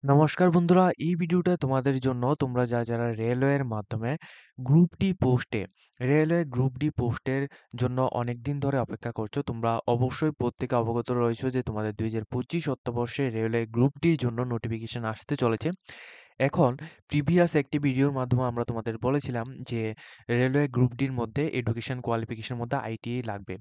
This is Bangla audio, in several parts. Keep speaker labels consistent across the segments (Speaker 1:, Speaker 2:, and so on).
Speaker 1: নমস্কার বন্ধুরা, এই ভিডিওটা তোমাদের জন্য। তোমরা যারা রেলওয়ের মাধ্যমে গ্রুপ ডি পোস্টে গ্রুপ ডি পোস্টের জন্য অনেক দিন ধরে অপেক্ষা করছো, তোমরা অবশ্যই প্রত্যেকে অবগত রয়েছো যে তোমাদের 2025 অর্থবর্ষে রেলওয়ে গ্রুপ ডির জন্য নোটিফিকেশন আসতে চলেছে। এখন প্রিভিয়াস একটি ভিডিওর মাধ্যমে আমরা তোমাদের বলেছিলাম যে রেলওয়ে গ্রুপ ডির মধ্যে এডুকেশন কোয়ালিফিকেশনের মধ্যে আইটিআই লাগবে।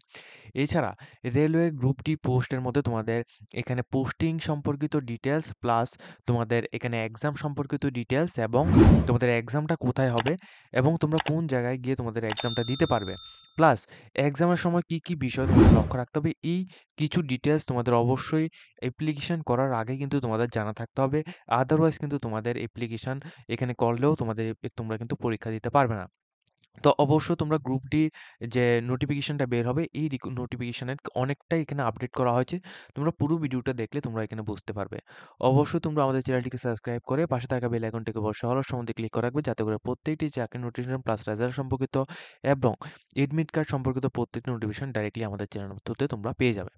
Speaker 1: এছাড়া রেলওয়ে গ্রুপ ডি পোস্টের মধ্যে তোমাদের এখানে পোস্টিং সম্পর্কিত ডিটেলস প্লাস তোমাদের এখানে এক্সাম সম্পর্কিত ডিটেলস এবং তোমাদের এক্সামটা কোথায় হবে এবং তোমরা কোন জায়গায় গিয়ে তোমাদের এক্সামটা দিতে পারবে, প্লাস এক্সামের সময় কি কি বিষয় তোমাদের লক্ষ্য রাখতে হবে, এই কিছু ডিটেলস তোমাদের অবশ্যই অ্যাপ্লিকেশন করার আগে কিন্তু তোমাদের জানা থাকতে হবে। আদারওয়াইজ কিন্তু তোমাদের অ্যাপ্লিকেশন এখানে করলেও তোমরা কিন্তু পরীক্ষা দিতে পারবে না। তো অবশ্যই তোমরা গ্রুপ ডি যে নোটিফিকেশনটা বের হবে, এই নোটিফিকেশনের অনেকটাই এখানে আপডেট করা হয়েছে। তোমরা পুরো ভিডিওটা দেখলে তোমরা এখানে বুঝতে পারবে। অবশ্যই তোমরা আমাদের চ্যানেলটিকে সাবস্ক্রাইব করে পাশে থাকা বেল আইকনটিকে অবশ্যই হল সম্বন্ধে ক্লিক করে রাখবে, যাতে করে প্রত্যেকটি চাকরির নোটিফিকেশন প্লাস রেজাল্ট সম্পর্কিত এবং এডমিট কার্ড সম্পর্কিত প্রত্যেকটি নোটিফিকেশন ডাইরেক্টলি আমাদের চ্যানেল থ্রুতে তোমরা পেয়ে যাবে।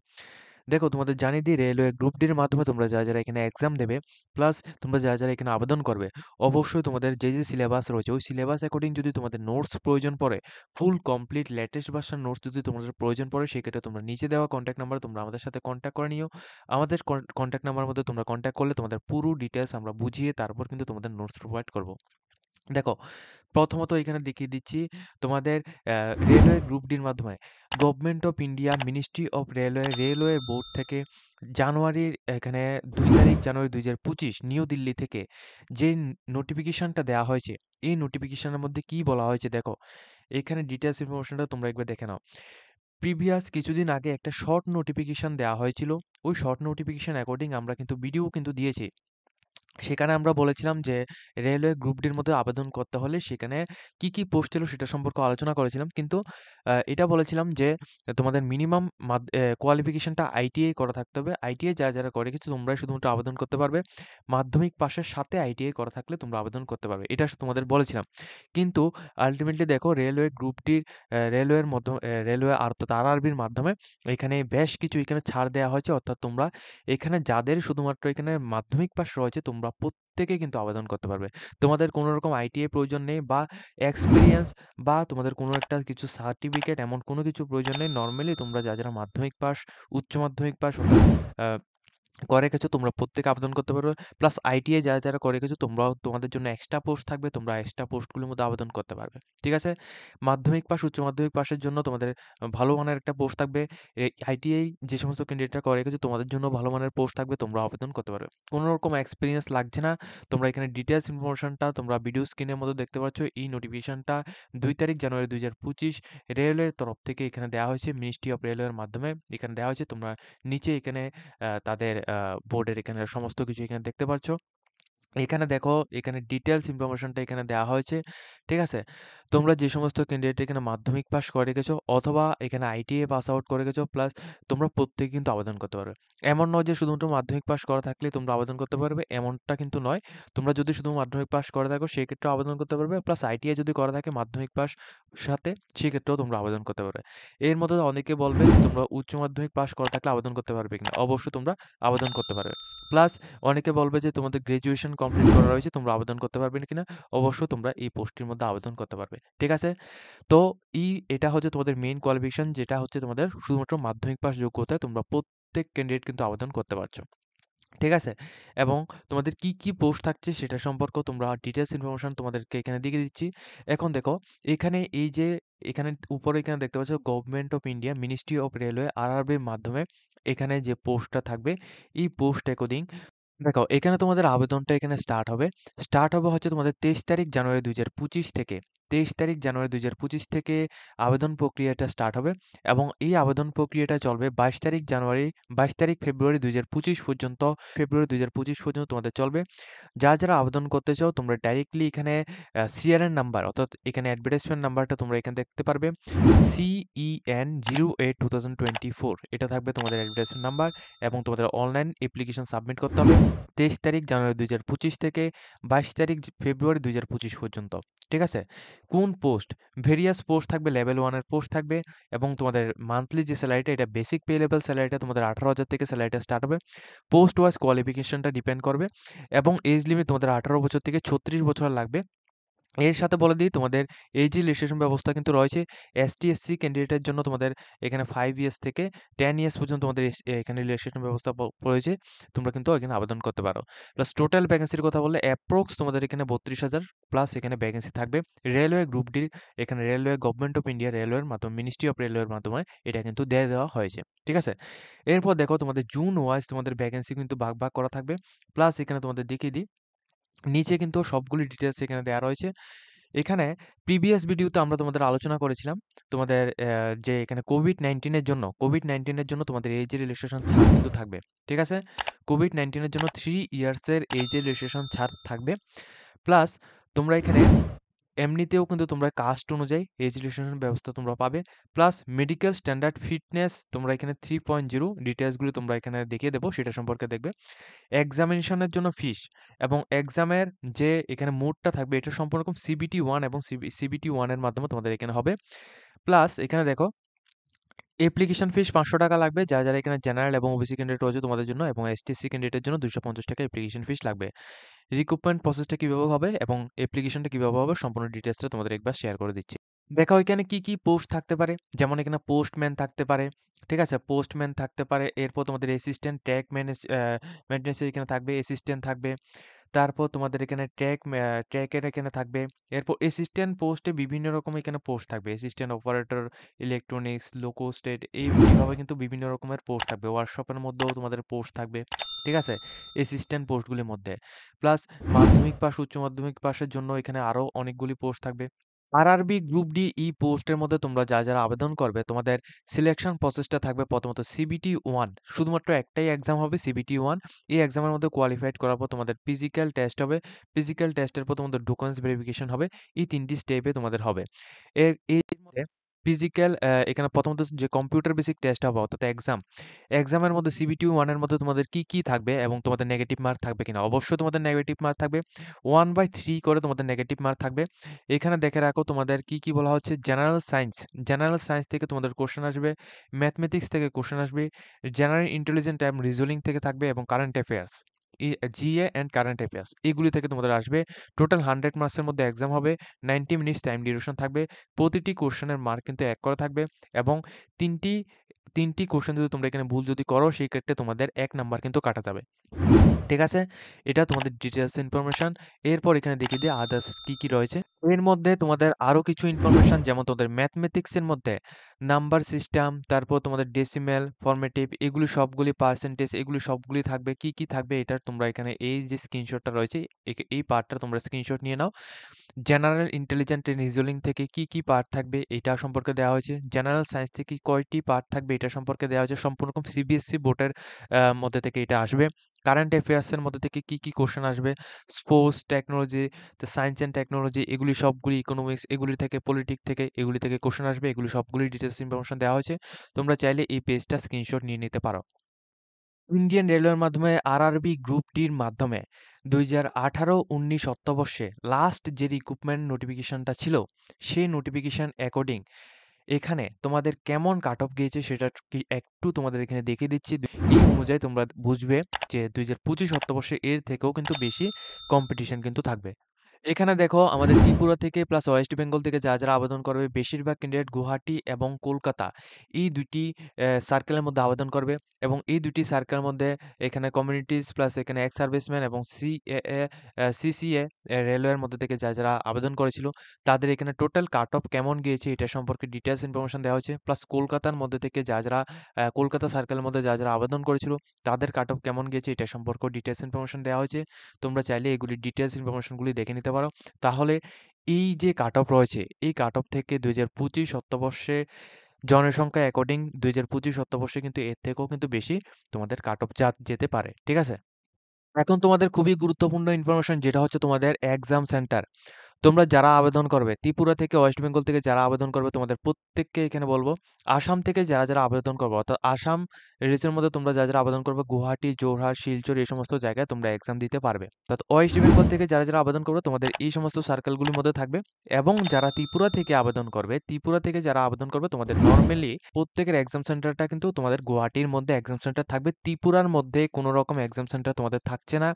Speaker 1: দেখো, তোমাদের জানিয়ে দিই, রেলওয়ে গ্রুপ ডির মাধ্যমে তোমরা যারা এখানে এক্সাম দেবে প্লাস তোমরা যারা এখানে আবেদন করবে, অবশ্যই তোমাদের যে সিলেবাস রয়েছে ওই সিলেবাস অ্যাকর্ডিং যদি তোমাদের নোটস প্রয়োজন পড়ে, full complete latest version notes যদি তোমাদের প্রয়োজন পড়ে, সেক্ষেত্রে তোমরা নিচে দেওয়া কন্ট্যাক্ট নাম্বারে তোমরা আমাদের সাথে কন্ট্যাক্ট করে নিও। আমাদের কন্ট্যাক্ট নাম্বারের মধ্যে তোমরা কন্ট্যাক্ট করলে তোমাদের পুরো ডিটেলস আমরা বুঝিয়ে তারপর কিন্তু তোমাদের নোটস প্রোভাইড করব। দেখো, প্রথমত এখানে দেখিয়ে দিচ্ছি তোমাদের রেলওয়ে গ্রুপ ডির মাধ্যমে government of India ministry of railway board থেকে জানুয়ারির এখানে 2 তারিখ জানুয়ারি 2025 নিউ দিল্লি থেকে যে নোটিফিকেশনটা দেওয়া হয়েছে, এই নোটিফিকেশনের মধ্যে কি বলা হয়েছে দেখো, এখানে ডিটেলস ইনফরমেশনটা তোমরা একবার দেখে নাও। প্রিভিয়াস কিছুদিন আগে একটা শর্ট নোটিফিকেশন দেওয়া হয়েছিল, ওই শর্ট নোটিফিকেশন অ্যাকর্ডিং আমরা কিন্তু ভিডিও কিন্তু দিয়েছি। সেখানে আমরা বলেছিলাম যে রেলওয়ে গ্রুপ ডির মধ্যে আবেদন করতে হলে সেখানে কি কি পোস্ট ছিল সেটা সম্পর্কে আলোচনা করেছিলাম, কিন্তু এটা বলেছিলাম যে তোমাদের মিনিমাম কোয়ালিফিকেশনটা আইটিআই করা থাকতে হবে। আইটিআই যারা করে রেখেছো তোমরাই শুধুমাত্র আবেদন করতে পারবে। মাধ্যমিক পাশের সাথে আইটিআই করা থাকলে তোমরা আবেদন করতে পারবে, এটা তোমাদের বলেছিলাম। কিন্তু আলটিমেটলি দেখো, রেলওয়ে গ্রুপ ডির রেলওয়ের মধ্যে রেলওয়ে অর্থাৎ আরআরবির মাধ্যমে এখানে বেশ কিছু এখানে ছাড় দেওয়া হয়েছে, অর্থাৎ তোমরা এখানে যাদের শুধুমাত্র এখানে মাধ্যমিক পাস রয়েছে তোমরা প্রত্যেকে কিন্তু আবেদন করতে পারবে। তোমাদের কোনো রকম আইটিআই প্রয়োজন নেই বা এক্সপেরিয়েন্স বা তোমাদের কোনো একটা কিছু সার্টিফিকেট এমন কোনো কিছু প্রয়োজন নেই। নরমালি তোমরা যারা মাধ্যমিক পাস, উচ্চ মাধ্যমিক পাস অর্থাৎ করে রেখেছো তোমরা প্রত্যেকে আবেদন করতে পারবে। প্লাস আইটিআই যারা করে রেখেছো তোমরাও, তোমাদের জন্য এক্সট্রা পোস্ট থাকবে, তোমরা এক্সট্রা পোস্টগুলোর মধ্যে আবেদন করতে পারবে। ঠিক আছে? মাধ্যমিক পাস, উচ্চ মাধ্যমিক পাসের জন্য তোমাদের ভালো মানের একটা পোস্ট থাকবে। আইটিআই যে সমস্ত ক্যান্ডিডেটরা করে রেখেছো তোমাদের জন্য ভালো মানের পোস্ট থাকবে, তোমরা আবেদন করতে পারবে। কোনো রকম এক্সপেরিয়েন্স লাগছে না। তোমরা এখানে ডিটেইলস ইনফরমেশনটা তোমরা ভিডিও স্ক্রিনের মধ্যে দেখতে পাচ্ছ। এই নোটিফিকেশনটা 2 তারিখ জানুয়ারি 2025 রেলওয়ের তরফ থেকে এখানে দেওয়া হয়েছে, মিনিস্ট্রি অফ রেলওয়ের মাধ্যমে এখানে দেওয়া হয়েছে। তোমরা নিচে এখানে তাদের বোর্ডের এখানে সমস্ত কিছু এখানে দেখতে পাচ্ছ। এখানে দেখো, এখানে ডিটেইলস ইনফরমেশনটা এখানে দেওয়া হয়েছে। ঠিক আছে? তোমরা যে সমস্ত ক্যান্ডিডেট এখানে মাধ্যমিক পাস করে রেখেছো অথবা এখানে আইটিআই পাস আউট করে রেখেছো, প্লাস তোমরা প্রত্যেকে কিন্তু আবেদন করতে পারবে। এমন নয় যে শুধুমাত্র মাধ্যমিক পাস করা থাকলে তোমরা আবেদন করতে পারবে, এমনটা কিন্তু নয়। তোমরা যদি শুধু মাধ্যমিক পাস করে থাকো সেক্ষেত্রেও আবেদন করতে পারবে, প্লাস আইটিআই যদি করা থাকে মাধ্যমিক পাস সাথে সেক্ষেত্রেও তোমরা আবেদন করতে পারবে। এর মধ্যে অনেকে বলবে যে তোমরা উচ্চ মাধ্যমিক পাস করা থাকলে আবেদন করতে পারবে কিনা? অবশ্যই তোমরা আবেদন করতে পারবে। প্লাস অনেকে বলবে যে তোমাদের গ্র্যাজুয়েশন কমপ্লিট করা রয়েছে তোমরা আবেদন করতে পারবে কিনা? অবশ্যই তোমরা এই পোস্টটির মধ্যে আবেদন করতে পারবে। ঠিক আছে? তো এটা হচ্ছে তোমাদের মেইন কোয়ালিফিকেশন, যেটা হচ্ছে তোমাদের শুধুমাত্র মাধ্যমিক পাস যোগ্যতায় তোমরা প্রত্যেক ক্যান্ডিডেট কিন্তু আবেদন করতে পারছো। ঠিক আছে? এবং তোমাদের কি কি পোস্ট থাকছে সেটা সম্পর্কেও তোমরা ডিটেইলস ইনফরমেশন তোমাদেরকে এখানে দিয়ে দিচ্ছি। এখন দেখো, এখানে এই যে এখানে উপরে এখানে দেখতে পাচ্ছ government of India ministry of railway আরআরবির মাধ্যমে এখানে যে পোস্টটা থাকবে, এই পোস্ট অ্যাকর্ডিং দেখো, এখানে তোমাদের আবেদনটা এখানে স্টার্ট হবে হচ্ছে তোমাদের 23 তারিখ জানুয়ারি 2025 থেকে। 23 তারিখ জানুয়ারি 2025 থেকে আবেদন প্রক্রিয়াটা স্টার্ট হবে এবং এই আবেদন প্রক্রিয়াটা চলবে 22 তারিখ ফেব্রুয়ারি 2025 পর্যন্ত। তোমাদের চলবে। যারা আবেদন করতে চাও তোমরা ডাইরেক্টলি এখানে সিআরএন নাম্বার অর্থাৎ এখানে অ্যাডভার্টাইজমেন্ট নাম্বারটা তোমরা এখানে দেখতে পারবে। CEN 08-2024 এটা থাকবে তোমাদের অ্যাডভার্টাইজমেন্ট নাম্বার এবং তোমাদের অনলাইন অ্যাপ্লিকেশন সাবমিট করতে হবে 23 তারিখ জানুয়ারি 2025 থেকে 22 তারিখ ফেব্রুয়ারি 2025 পর্যন্ত। ঠিক আছে? কোন পোস্ট? ভেরিয়াস পোস্ট থাকবে, লেভেল 1 এর পোস্ট থাকবে এবং তোমাদের মান্থলি যে স্যালারিটা এটা বেসিক পে লেভেল স্যালারিটা তোমাদের 18,000 থেকে স্যালারিটা স্টার্ট হবে। পোস্ট ওয়াইজ কোয়ালিফিকেশনটা ডিপেন্ড করবে এবং এজ লিমিট তোমাদের 18 বছর থেকে 36 বছর লাগবে। এর সাথে বলে দিই তোমাদের এজ রিল্যাক্সেশন ব্যবস্থা কিন্তু রয়েছে। এসটি/এসসি ক্যান্ডিডেটের জন্য তোমাদের এখানে 5 ইয়ার্স থেকে 10 ইয়ার্স পর্যন্ত তোমাদের এখানে রিল্যাক্সেশন ব্যবস্থা রয়েছে। তোমরা কিন্তু এখানে আবেদন করতে পারো। প্লাস টোটাল ভ্যাকেন্সির কথা বললে অ্যাপ্রক্স তোমাদের এখানে 32,000 প্লাস এখানে ভ্যাকেন্সি থাকবে। রেলওয়ে গ্রুপ ডি এখানে রেলওয়ে গভর্নমেন্ট অফ ইন্ডিয়া রেলওয়ের মাধ্যমে মিনিস্ট্রি অফ রেলওয়ের মাধ্যমে এটা কিন্তু দিয়ে দেওয়া হয়েছে। ঠিক আছে? এরপর দেখো তোমাদের জুন ওয়াইজ তোমাদের ভ্যাকেন্সি কিন্তু ভাগ করা থাকবে। প্লাস এখানে তোমাদের দেখিয়ে দিই, নিচে কিন্তু সবগুলি ডিটেইলস এখানে দেয়া রয়েছে। এখানে প্রিভিয়াস ভিডিওতে আমরা তোমাদের আলোচনা করেছিলাম তোমাদের যে এখানে কোভিড-19 এর জন্য তোমাদের এজ রিল্যাক্সেশন ছাড় কিন্তু থাকবে। ঠিক আছে? কোভিড-19 এর জন্য 3 ইয়ার্সের এজ রিল্যাক্সেশন ছাড় থাকবে। প্লাস তোমরা এখানে এমনিতেও কিন্তু তোমরা কাস্ট অনুযায়ী এজ রিল্যাক্সেশন ব্যবস্থা তোমরা পাবে। প্লাস মেডিকেল স্ট্যান্ডার্ড ফিটনেস তোমরা এখানে 3.0 ডিটেইলসগুলো তোমরা এখানে দেখিয়ে দেব, সেটা সম্পর্কে দেখবে। এক্সামিনেশনের জন্য ফিস এবং এক্সামের যে এখানে মোডটা থাকবে এটা সম্পূর্ণ রকম সিবিটি 1 এবং সিবিটি 1 এর মাধ্যমে তোমাদের এখানে হবে। প্লাস এখানে দেখো অ্যাপ্লিকেশন ফিস ৳500 লাগবে। যারা এখানে জেনারেল এবং ওবিসি ক্যান্ডিডেট রয়েছে তোমাদের জন্য, এবং এসটি/এসসি ক্যান্ডিডেটের জন্য ৳250 অ্যাপ্লিকেশন ফিস লাগবে। রিক্রুটমেন্ট প্রসেসটা কিভাবে হবে এবং অ্যাপ্লিকেশনটা কিভাবে হবে সম্পূর্ণ ডিটেইলসটা তোমাদের একবার শেয়ার করে দিচ্ছি। দেখো এখানে কি পোস্ট থাকতে পারে, যেমন এখানে পোস্টম্যান থাকতে পারে। ঠিক আছে? পোস্টম্যান থাকতে পারে। এরপর তোমাদের অ্যাসিস্ট্যান্ট ট্র্যাক মেইনটেন্যান্স এখানে থাকবে, অ্যাসিস্ট্যান্ট থাকবে। তারপর তোমাদের এখানে ট্র্যাকের এখানে থাকবে। এরপর অ্যাসিস্ট্যান্ট পোস্টে বিভিন্ন রকম এখানে পোস্ট থাকবে। অ্যাসিস্ট্যান্ট অপারেটর, ইলেকট্রনিক্স, লোকো স্টেট এইভাবে কিন্তু বিভিন্ন রকমের পোস্ট থাকবে। ওয়ার্কশপের মধ্যেও তোমাদের পোস্ট থাকবে। ঠিক আছে? অ্যাসিস্ট্যান্ট পোস্টগুলির মধ্যে। প্লাস মাধ্যমিক পাস, উচ্চ মাধ্যমিক পাসের জন্য এখানে আরও অনেকগুলি পোস্ট থাকবে। আরআরবি গ্রুপ ডি পোস্টের মধ্যে তোমরা যারা আবেদন করবে তোমাদের সিলেকশন প্রসেসটা থাকবে প্রথমত সিবিটি 1, শুধুমাত্র একটাই এক্সাম হবে সিবিটি 1। এই এক্সামের মধ্যে কোয়ালিফাইড করার পর তোমাদের ফিজিক্যাল টেস্ট হবে। ফিজিক্যাল টেস্টের পর তোমাদের ডকুমেন্টস ভেরিফিকেশন হবে। এই 3টি স্টেপে তোমাদের হবে। এর মধ্যে ফিজিক্যাল এখানে প্রথমত যে কম্পিউটার বেসিক টেস্ট হবে অর্থাৎ এক্সামের মধ্যে সিবিটি 1 এর মধ্যে তোমাদের কি থাকবে এবং তোমাদের নেগেটিভ মার্ক থাকবে কিনা? অবশ্যই তোমাদের নেগেটিভ মার্ক থাকবে। 1/3 করে তোমাদের নেগেটিভ মার্ক থাকবে। এখানে দেখে রাখো তোমাদের কি বলা হচ্ছে, জেনারেল সায়েন্স থেকে তোমাদের কোশ্চেন আসবে, ম্যাথমেটিক্স থেকে কোশ্চেন আসবে, জেনারেল ইন্টেলিজেন্ট অ্যান্ড রিজনিং থেকে থাকবে এবং current affairs, GA and current affairs এগুলি থেকে তোমাদের আসবে। টোটাল 100 মার্কসের মধ্যে এক্সাম হবে। 90 মিনিটস টাইম ডিউরেশন থাকবে। প্রতিটি কোশ্চেনের মার্ক কিন্তু 1 করে থাকবে এবং তিনটি তিনটি কোশ্চেন যদি তোমরা এখানে ভুল যদি করো সেই ক্ষেত্রে তোমাদের 1 নাম্বার কিন্তু কাটা যাবে। ঠিক আছে? এটা তোমাদের ডিটেইলস ইনফরমেশন। এরপর এখানে দেখিয়ে দিই আদার্স কি রয়েছে। এর মধ্যে তোমাদের আরো কিছু ইনফরমেশন, যেমন তোমাদের ম্যাথমেটিক্স এর মধ্যে নাম্বার সিস্টেম, তারপর তোমাদের ডেসিমেল, ফরমেটিভ এগুলি সবগুলি, পার্সেন্টেজ এগুলি সবগুলি থাকবে। কি থাকবে এটার তোমরা এখানে এই যে স্ক্রিনশটটা রয়েছে এই পার্টটা তোমরা স্ক্রিনশট নিয়ে নাও। জেনারেল ইন্টেলিজেন্ট এন্ড রিজনিং থেকে কি পার্ট থাকবে এটা সম্পর্কে দেওয়া হয়েছে। জেনারেল সায়েন্স থেকে কয়টি পার্ট থাকবে এটা সম্পর্কে দেওয়া হয়েছে। সম্পূর্ণ রকম সিবিএসসি বোর্ডের মধ্যে থেকে এটা আসবে। কারেন্ট অ্যাফেয়ার্সের মধ্যে থেকে কি কোশ্চেন আসবে, sports, technology, science and technology এগুলি সবগুলি, ইকোনমিক্স এগুলি থেকে, পলিটিক্স থেকে এগুলি থেকে কোশ্চেন আসবে। এগুলি সবগুলি ডিটেলস ইনফরমেশন দেওয়া হয়েছে। তোমরা চাইলে এই পেজটা স্ক্রিনশট নিয়ে নিতে পারো। ইন্ডিয়ান রেলওয়ের মাধ্যমে আরআরবি গ্রুপ ডির মাধ্যমে 2018-19 অর্থবর্ষে লাস্ট যে রিক্রুটমেন্ট নোটিফিকেশনটা ছিল সেই নোটিফিকেশন অ্যাকর্ডিং এখানে তোমাদের কেমন কাট অফ গিয়েছে সেটা একটু তোমাদের এখানে দেখিয়ে দিচ্ছি। এই অনুযায়ী তোমরা বুঝবে যে 2025 অর্থবর্ষে এর থেকেও কিন্তু বেশি কম্পিটিশন কিন্তু থাকবে। এখানে দেখো আমাদের ত্রিপুরা থেকে প্লাস ওয়েস্ট বেঙ্গল থেকে যারা আবেদন করবে বেশিরভাগ ক্যান্ডিডেট গুয়াহাটি এবং কলকাতা এই ২টি সার্কেলের মধ্যে আবেদন করবে এবং এই ২টি সার্কেলের মধ্যে এখানে কমিউনিটিজ প্লাস এখানে এক্স সার্ভিসম্যান এবং সিসিএ রেলওয়ের মধ্যে থেকে যারা আবেদন করেছিল তাদের এখানে টোটাল কাট অফ কেমন গিয়েছে এটা সম্পর্কে ডিটেলস ইনফরমেশন দেওয়া হয়েছে। প্লাস কলকাতার মধ্যে থেকে যারা কলকাতা সার্কেলের মধ্যে যারা আবেদন করেছিল তাদের কাট অফ কেমন গিয়েছে এটা সম্পর্কে ডিটেলস ইনফরমেশন দেওয়া হয়েছে। তোমরা চাইলে এগুলি ডিটেলস ইনফরমেশনগুলি দেখে নিতে পারো। তাহলে এই যে কাট অফ রয়েছে এই কাট অফ থেকে 2025 অর্থবর্ষে জনসংখ্যা অ্যাকর্ডিং 2025 অর্থবর্ষে কিন্তু এর থেকেও কিন্তু বেশি তোমাদের কাট অফ যেতে পারে। ঠিক আছে? এখন তোমাদের খুবই গুরুত্বপূর্ণ ইনফরমেশন যেটা হচ্ছে তোমাদের এক্সাম সেন্টার। তোমরা যারা আবেদন করবে ত্রিপুরা থেকে ওয়েস্ট বেঙ্গল থেকে যারা আবেদন করবে তোমাদের প্রত্যেককে এখানে বলবো। আসাম থেকে যারা আবেদন করবে অর্থাৎ আসাম রিজনের মধ্যে তোমরা যারা আবেদন করবে গুয়াহাটি, যোরহাট, শিলচর এই সমস্ত জায়গায় তোমরা এক্সাম দিতে পারবে। অর্থাৎ ওয়েস্ট বেঙ্গল থেকে যারা আবেদন করবে তোমাদের এই সমস্ত সার্কেলগুলির মধ্যে থাকবে। এবং যারা ত্রিপুরা থেকে আবেদন করবে, ত্রিপুরা থেকে যারা আবেদন করবে তোমাদের নরমালি প্রত্যেকের এক্সাম সেন্টারটা কিন্তু তোমাদের গুয়াহাটির মধ্যে এক্সাম সেন্টার থাকবে। ত্রিপুরার মধ্যে কোনো রকম এক্সাম সেন্টার তোমাদের থাকছে না।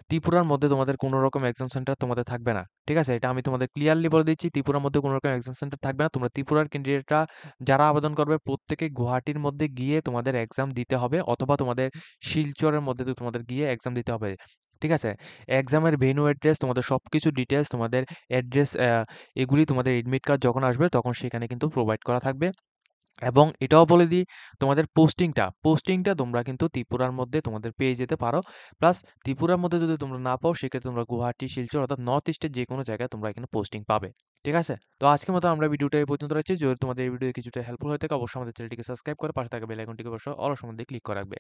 Speaker 1: ত্রিপুরার মধ্যে তোমাদের কোনো রকম এক্সাম সেন্টার তোমাদের থাকবে না। ঠিক আছে? এটা আমি তোমাদের ক্লিয়ারলি বলে দিচ্ছি, ত্রিপুরার মধ্যে কোনো রকম এক্সাম সেন্টার থাকবে না। তোমরা ত্রিপুরার ক্যান্ডিডেটরা যারা আবেদন করবে প্রত্যেকে গুয়াহাটির মধ্যে গিয়ে তোমাদের এক্সাম দিতে হবে, অথবা তোমাদের শিলচরের মধ্যে তোমাদের গিয়ে এক্সাম দিতে হবে। ঠিক আছে? এক্সামের ভেন্যু অ্যাড্রেস, তোমাদের সবকিছু ডিটেইলস, তোমাদের অ্যাড্রেস এগুলি তোমাদের এডমিট কার্ড যখন আসবে তখন সেখানে কিন্তু প্রোভাইড করা থাকবে। এবং এটাও বলে দিই, তোমাদের পোস্টিংটা তোমরা কিন্তু ত্রিপুরার মধ্যে তোমাদের পেয়ে যেতে পারো। প্লাস ত্রিপুরার মধ্যে যদি তোমরা না পাও সেক্ষেত্রে তোমরা গুয়াহাটি, শিলচর অর্থাৎ নর্থ ইস্টের যেকোনো জায়গায় তোমরা এখানে পোস্টিং পাবে। ঠিক আছে? তো আজকের মতো আমরা ভিডিওটা এই পর্যন্ত রাখছি। যদি তোমাদের এই ভিডিও কিছুটা হেল্পফুল হয়ে থাকে অবশ্যই আমাদের চ্যানেলটিকে সাবস্ক্রাইব করে পাশে থাকা বেল আইকনটিকে অবশ্যই অল সম্বন্ধে ক্লিক করে রাখবে।